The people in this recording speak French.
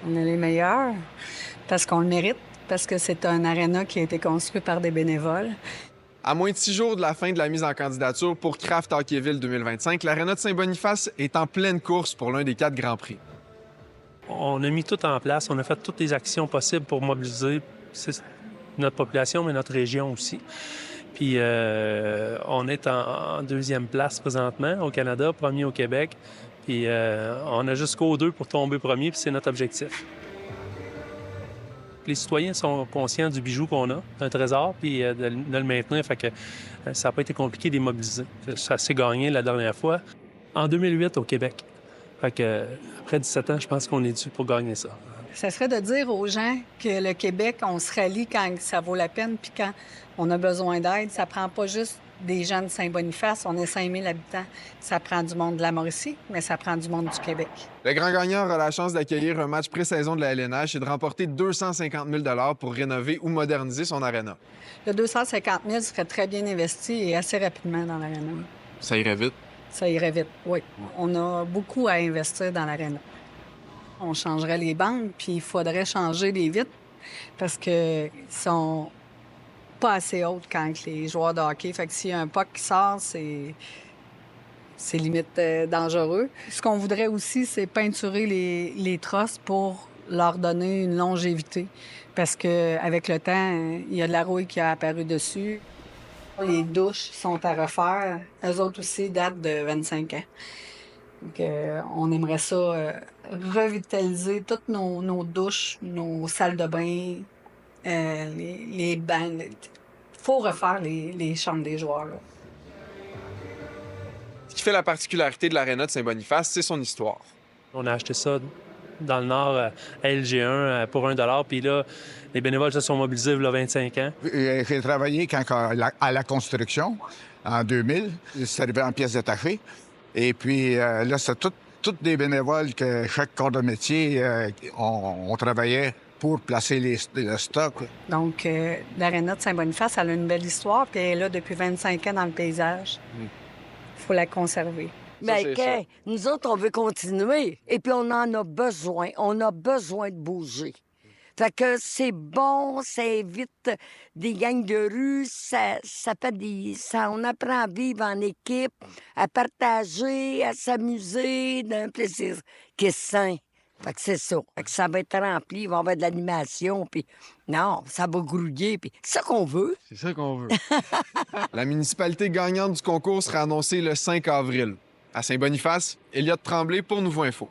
On est les meilleurs parce qu'on le mérite, parce que c'est un aréna qui a été construit par des bénévoles. À moins de 6 jours de la fin de la mise en candidature pour Craft Hockeyville 2025, l'Aréna de Saint-Boniface est en pleine course pour l'un des 4 Grands Prix. On a mis tout en place, on a fait toutes les actions possibles pour mobiliser notre population, mais notre région aussi. Puis on est en deuxième place présentement au Canada, premier au Québec. Puis on a jusqu'au 2 pour tomber premier, puis c'est notre objectif. Les citoyens sont conscients du bijou qu'on a, un trésor, puis de le maintenir. Fait que ça n'a pas été compliqué de les mobiliser. Ça s'est gagné la dernière fois, en 2008 au Québec. Fait que après 17 ans, je pense qu'on est dû pour gagner ça. Ça serait de dire aux gens que le Québec, on se rallie quand ça vaut la peine, puis quand on a besoin d'aide. Ça prend pas juste des gens de Saint-Boniface. On est 5000 habitants. Ça prend du monde de la Mauricie, mais ça prend du monde du Québec. Le grand gagnant aura la chance d'accueillir un match pré-saison de la LNH et de remporter 250 000 pour rénover ou moderniser son aréna. Le 250 000 serait très bien investi et assez rapidement dans l'aréna. Ça irait vite. Ça irait vite, oui. On a beaucoup à investir dans l'aréna. On changerait les bandes, puis il faudrait changer les vitres parce qu'ils sont pas assez hautes quand les joueurs de hockey. Fait que s'il y a un puck qui sort, c'est limite dangereux. Ce qu'on voudrait aussi, c'est peinturer les trosses pour leur donner une longévité. Parce qu'avec le temps, il y a de la rouille qui a apparu dessus. Les douches sont à refaire. Eux autres aussi datent de 25 ans. Donc, on aimerait ça revitaliser toutes nos douches, nos salles de bain, les bains. Il faut refaire les chambres des joueurs. Là. Ce qui fait la particularité de l'Aréna de Saint-Boniface, c'est son histoire. On a acheté ça dans le Nord à LG1 pour 1 $. Puis là, les bénévoles se sont mobilisés il y a 25 ans. J'ai travaillé à la construction en 2000. C'est arrivé en pièces détachées. Et puis là, c'est tous des bénévoles que chaque corps de métier, on travaillait pour placer le stock. Donc, l'aréna de Saint-Boniface, elle a une belle histoire, puis elle est là depuis 25 ans dans le paysage. Il faut la conserver. Mais nous autres, on veut continuer. Et puis, on en a besoin. On a besoin de bouger. Fait que c'est bon, ça évite des gangs de rue, ça fait on apprend à vivre en équipe, à partager, à s'amuser d'un plaisir qui est sain. Fait que c'est ça. Fait que ça va être rempli, il va y avoir de l'animation, puis non, ça va grouiller, puis c'est ça qu'on veut. C'est ça qu'on veut. La municipalité gagnante du concours sera annoncée le 5 avril. À Saint-Boniface, Elliott Tremblay pour Nouveau Info.